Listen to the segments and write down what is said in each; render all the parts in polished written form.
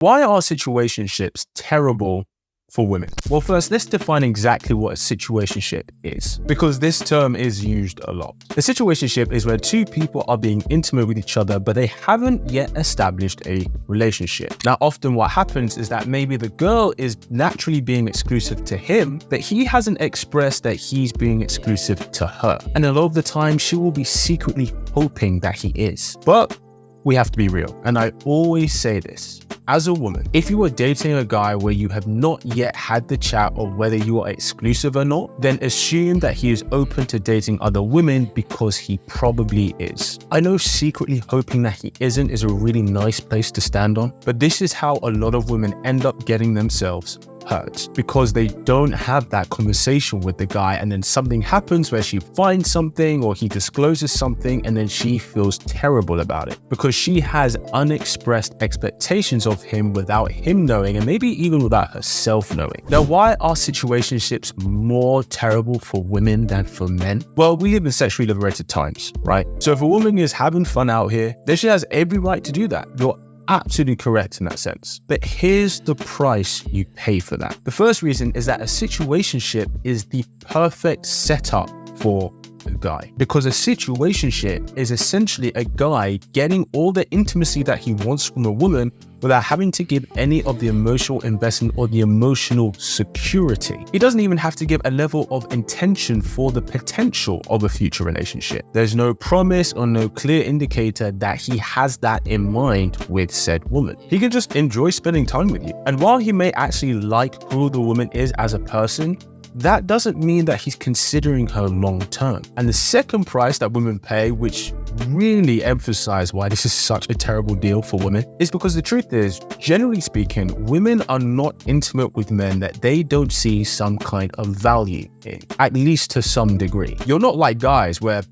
Why are situationships terrible for women? Well, first, let's define exactly what a situationship is, because this term is used a lot. A situationship is where two people are being intimate with each other, but they haven't yet established a relationship. Now, often what happens is that maybe the girl is naturally being exclusive to him, but he hasn't expressed that he's being exclusive to her. And a lot of the time, she will be secretly hoping that he is. But we have to be real. And I always say this. As a woman, if you are dating a guy where you have not yet had the chat of whether you are exclusive or not, then assume that he is open to dating other women because he probably is. I know secretly hoping that he isn't is a really nice place to stand on, but this is how a lot of women end up getting themselves hurt, because they don't have that conversation with the guy, and then something happens where she finds something or he discloses something, and then she feels terrible about it because she has unexpressed expectations of him without him knowing, and maybe even without herself knowing. Now, why are situationships more terrible for women than for men? Well, we live in sexually liberated times, right? So if a woman is having fun out here, then she has every right to do that. You're absolutely correct in that sense. But here's the price you pay for that. The first reason is that a situationship is the perfect setup for a guy, because a situationship is essentially a guy getting all the intimacy that he wants from a woman without having to give any of the emotional investment or the emotional security. He doesn't even have to give a level of intention for the potential of a future relationship. There's no promise or no clear indicator that he has that in mind with said woman. He can just enjoy spending time with you. And while he may actually like who the woman is as a person, that doesn't mean that he's considering her long term. And the second price that women pay, which really emphasize why this is such a terrible deal for women, is because the truth is, generally speaking, women are not intimate with men that they don't see some kind of value in, at least to some degree. You're not like guys where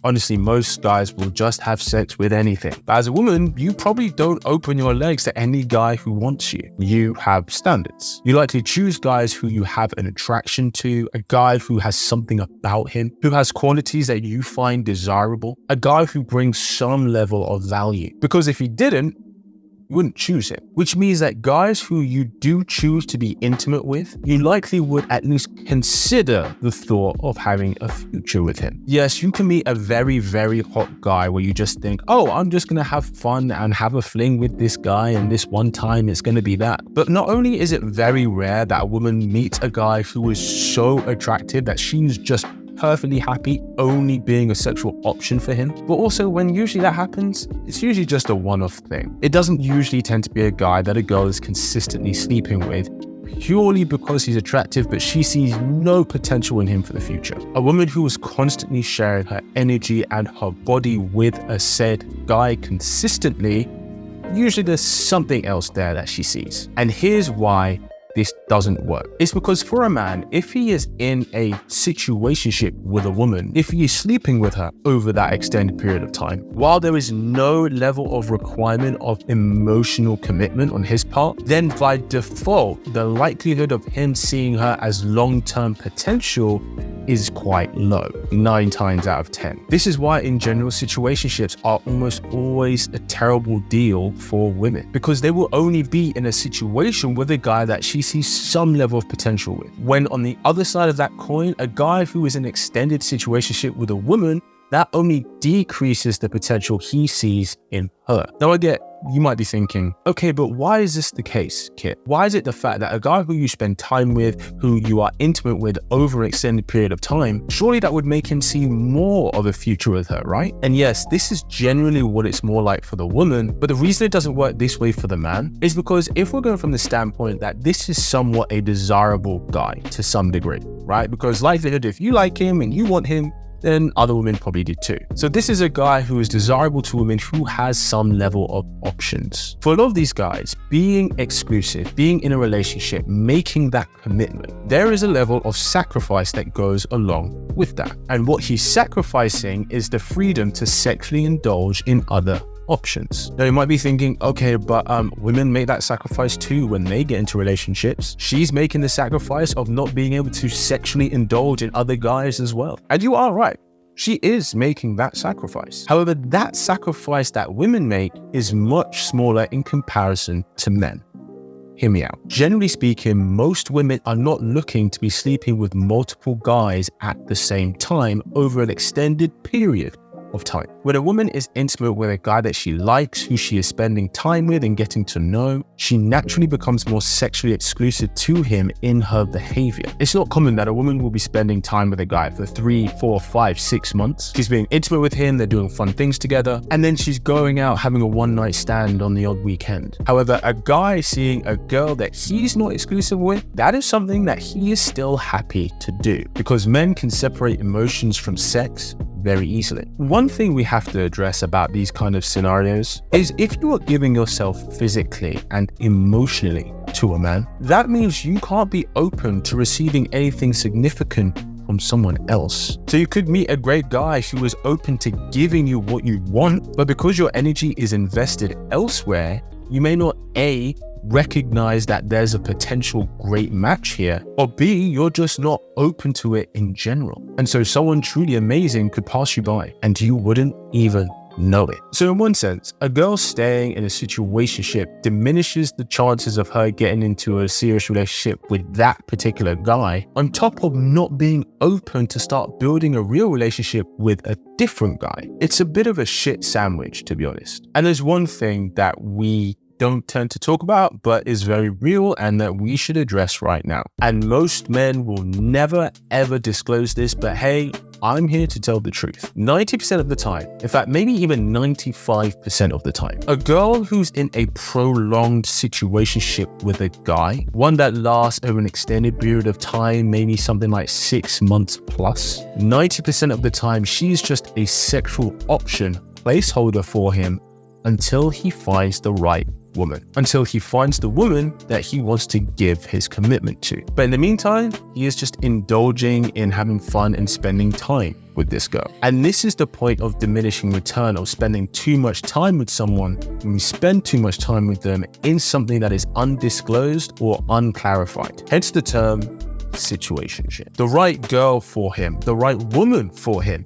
honestly, most guys will just have sex with anything. But as a woman, you probably don't open your legs to any guy who wants you. You have standards. You likely choose guys who you have an attraction to, a guy who has something about him, who has qualities that you find desirable, a guy who brings some level of value. Because if he didn't, you wouldn't choose him, which means that guys who you do choose to be intimate with, you likely would at least consider the thought of having a future with him. Yes, you can meet a very, very hot guy where you just think, oh, I'm just gonna have fun and have a fling with this guy, and this one time it's gonna be that. But not only is it very rare that a woman meets a guy who is so attractive that she's just perfectly happy only being a sexual option for him, but also when usually that happens, it's usually just a one-off thing. It doesn't usually tend to be a guy that a girl is consistently sleeping with purely because he's attractive, but she sees no potential in him for the future. A woman who is constantly sharing her energy and her body with a said guy consistently, usually there's something else there that she sees. And here's why this doesn't work. It's because for a man, if he is in a situationship with a woman, if he is sleeping with her over that extended period of time, while there is no level of requirement of emotional commitment on his part, then by default, the likelihood of him seeing her as long-term potential is quite low, 9 times out of 10. This is why in general, situationships are almost always a terrible deal for women, because they will only be in a situation with a guy that she sees some level of potential with. When on the other side of that coin, a guy who is in an extended situationship with a woman, that only decreases the potential he sees in her. Now you might be thinking, okay, but why is this the case, Kit? Why is it the fact that a guy who you spend time with, who you are intimate with over an extended period of time, surely that would make him see more of a future with her, right? And yes, this is generally what it's more like for the woman, but the reason it doesn't work this way for the man is because if we're going from the standpoint that this is somewhat a desirable guy to some degree, right? Because likelihood if you like him and you want him, then other women probably did too. So this is a guy who is desirable to women who has some level of options. For a lot of these guys, being exclusive, being in a relationship, making that commitment, there is a level of sacrifice that goes along with that. And what he's sacrificing is the freedom to sexually indulge in other options. Now you might be thinking, okay, but women make that sacrifice too when they get into relationships. She's making the sacrifice of not being able to sexually indulge in other guys as well. And you are right. She is making that sacrifice. However, that sacrifice that women make is much smaller in comparison to men. hear me out. Generally speaking, most women are not looking to be sleeping with multiple guys at the same time over an extended period of time. When a woman is intimate with a guy that she likes, who she is spending time with and getting to know, she naturally becomes more sexually exclusive to him in her behavior. It's not common that a woman will be spending time with a guy for 3, 4, 5, 6 months. She's being intimate with him, they're doing fun things together, and then she's going out having a one-night stand on the odd weekend. However, a guy seeing a girl that he's not exclusive with, that is something that he is still happy to do, because men can separate emotions from sex very easily. One thing we have to address about these kind of scenarios is if you are giving yourself physically and emotionally to a man, that means you can't be open to receiving anything significant from someone else. So you could meet a great guy who is open to giving you what you want, but because your energy is invested elsewhere, you may not A, recognize that there's a potential great match here, or B, you're just not open to it in general. And so someone truly amazing could pass you by and you wouldn't even know it. So in one sense, a girl staying in a situationship diminishes the chances of her getting into a serious relationship with that particular guy, on top of not being open to start building a real relationship with a different guy. It's a bit of a shit sandwich, to be honest. And there's one thing that we don't tend to talk about, but is very real and that we should address right now. And most men will never ever disclose this, but hey, I'm here to tell the truth. 90% of the time, in fact, maybe even 95% of the time, a girl who's in a prolonged situationship with a guy, one that lasts over an extended period of time, maybe something like 6 months plus, 90% of the time, she's just a sexual option, placeholder for him until he finds the right woman, until he finds the woman that he wants to give his commitment to. But in the meantime, he is just indulging in having fun and spending time with this girl. And this is the point of diminishing return, of spending too much time with someone when we spend too much time with them in something that is undisclosed or unclarified. Hence the term situationship. The right girl for him, the right woman for him,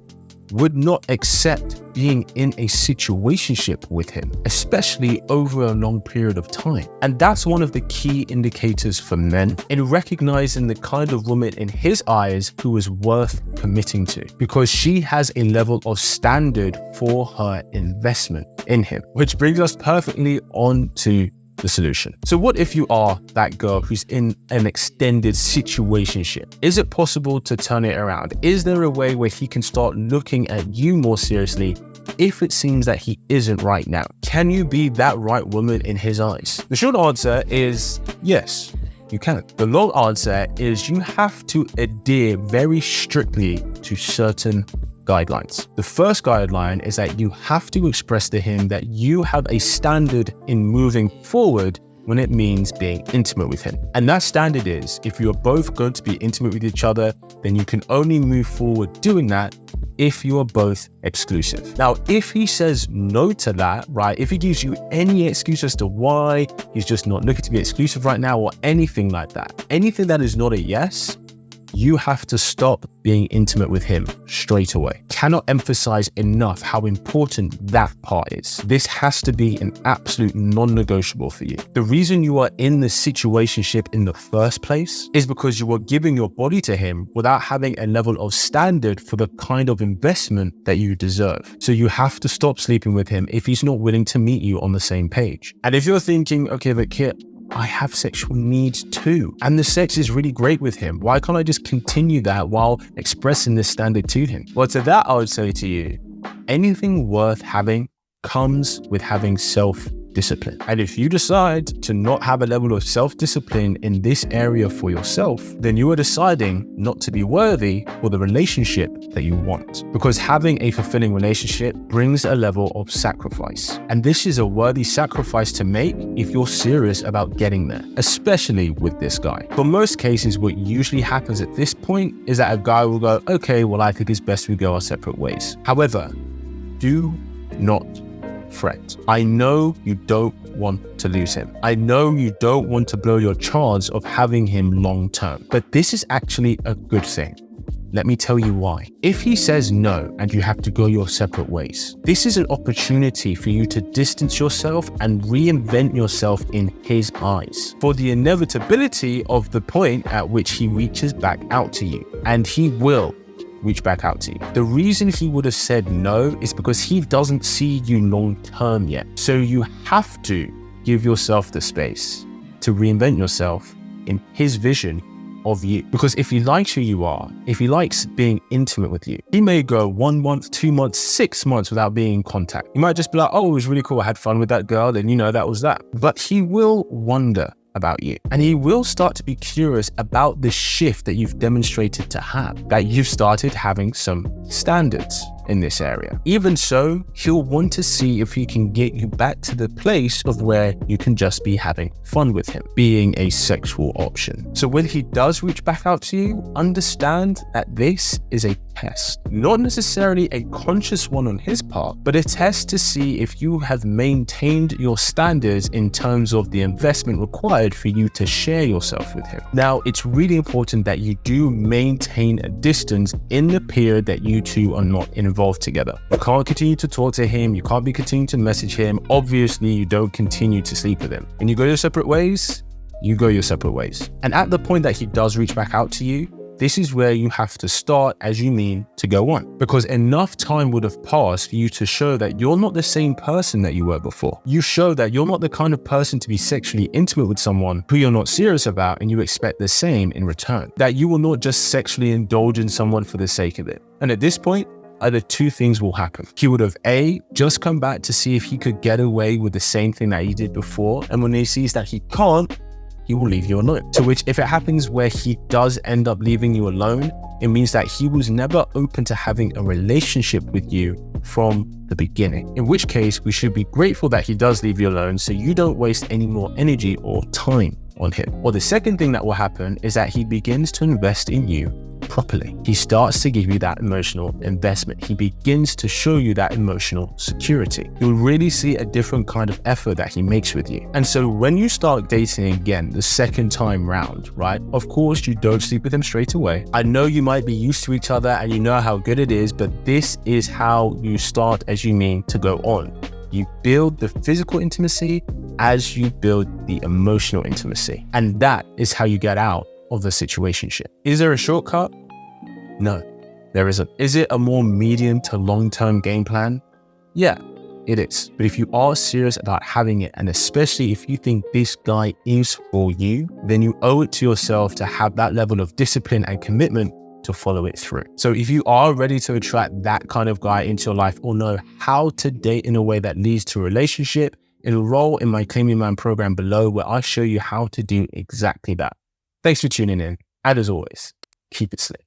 would not accept being in a situationship with him, especially over a long period of time. And that's one of the key indicators for men in recognizing the kind of woman in his eyes who is worth committing to, because she has a level of standard for her investment in him. Which brings us perfectly on to the solution. So what if you are that girl who's in an extended situationship? Is it possible to turn it around? Is there a way where he can start looking at you more seriously if it seems that he isn't right now? Can you be that right woman in his eyes? The short answer is yes, you can. The long answer is you have to adhere very strictly to certain guidelines. The first guideline is that you have to express to him that you have a standard in moving forward when it means being intimate with him. And that standard is, if you're both going to be intimate with each other, then you can only move forward doing that if you are both exclusive. Now, if he says no to that, right, if he gives you any excuse as to why he's just not looking to be exclusive right now or anything like that, anything that is not a yes, you have to stop being intimate with him straight away. Cannot emphasize enough how important that part is. This has to be an absolute non-negotiable for you. The reason you are in the situationship in the first place is because you are giving your body to him without having a level of standard for the kind of investment that you deserve. So you have to stop sleeping with him if he's not willing to meet you on the same page. And if you're thinking, okay, but Kit, I have sexual needs too, and the sex is really great with him, why can't I just continue that while expressing this standard to him? Well, to that I would say to you, anything worth having comes with having self-discipline. And if you decide to not have a level of self-discipline in this area for yourself, then you are deciding not to be worthy for the relationship that you want. Because having a fulfilling relationship brings a level of sacrifice. And this is a worthy sacrifice to make if you're serious about getting there, especially with this guy. For most cases, what usually happens at this point is that a guy will go, okay, well, I think it's best we go our separate ways. However, do not fret. I know you don't want to lose him. I know you don't want to blow your chance of having him long term, but this is actually a good thing. Let me tell you why. If he says no and you have to go your separate ways, this is an opportunity for you to distance yourself and reinvent yourself in his eyes for the inevitability of the point at which he reaches back out to you. And he will reach back out to you. The reason he would have said no is because he doesn't see you long term yet. So you have to give yourself the space to reinvent yourself in his vision of you. Because if he likes who you are, if he likes being intimate with you, he may go 1 month, 2 months, 6 months without being in contact. You might just be like, oh, it was really cool, I had fun with that girl, and that was that. But he will wonder about you, and he will start to be curious about the shift that you've demonstrated to have, that you've started having some standards in this area. Even so, he'll want to see if he can get you back to the place of where you can just be having fun with him, being a sexual option. So when he does reach back out to you, understand that this is a test, not necessarily a conscious one on his part, but a test to see if you have maintained your standards in terms of the investment required for you to share yourself with him. Now, it's really important that you do maintain a distance in the period that you two are not involved together. You can't continue to talk to him, you can't be continuing to message him. Obviously, you don't continue to sleep with him. And you go your separate ways, you go your separate ways. And at the point that he does reach back out to you, this is where you have to start as you mean to go on, because enough time would have passed for you to show that you're not the same person that you were before. You show that you're not the kind of person to be sexually intimate with someone who you're not serious about and you expect the same in return. That you will not just sexually indulge in someone for the sake of it. And at this point, either two things will happen. He would have A, just come back to see if he could get away with the same thing that he did before, and when he sees that he can't, he will leave you alone. To which, if it happens where he does end up leaving you alone, it means that he was never open to having a relationship with you from the beginning. In which case, we should be grateful that he does leave you alone so you don't waste any more energy or time on him. Or the second thing that will happen is that he begins to invest in you properly. He starts to give you that emotional investment. He begins to show you that emotional security. You'll really see a different kind of effort that he makes with you. And so when you start dating again, the second time round, right? Of course, you don't sleep with him straight away. I know you might be used to each other and you know how good it is, but this is how you start as you mean to go on. You build the physical intimacy as you build the emotional intimacy. And that is how you get out of the situationship. Is there a shortcut? No, there isn't. Is it a more medium to long-term game plan? Yeah, it is. But if you are serious about having it, and especially if you think this guy is for you, then you owe it to yourself to have that level of discipline and commitment to follow it through. So if you are ready to attract that kind of guy into your life or know how to date in a way that leads to a relationship, enroll in my Claim Your Man program below, where I show you how to do exactly that. Thanks for tuning in. And as always, keep it slick.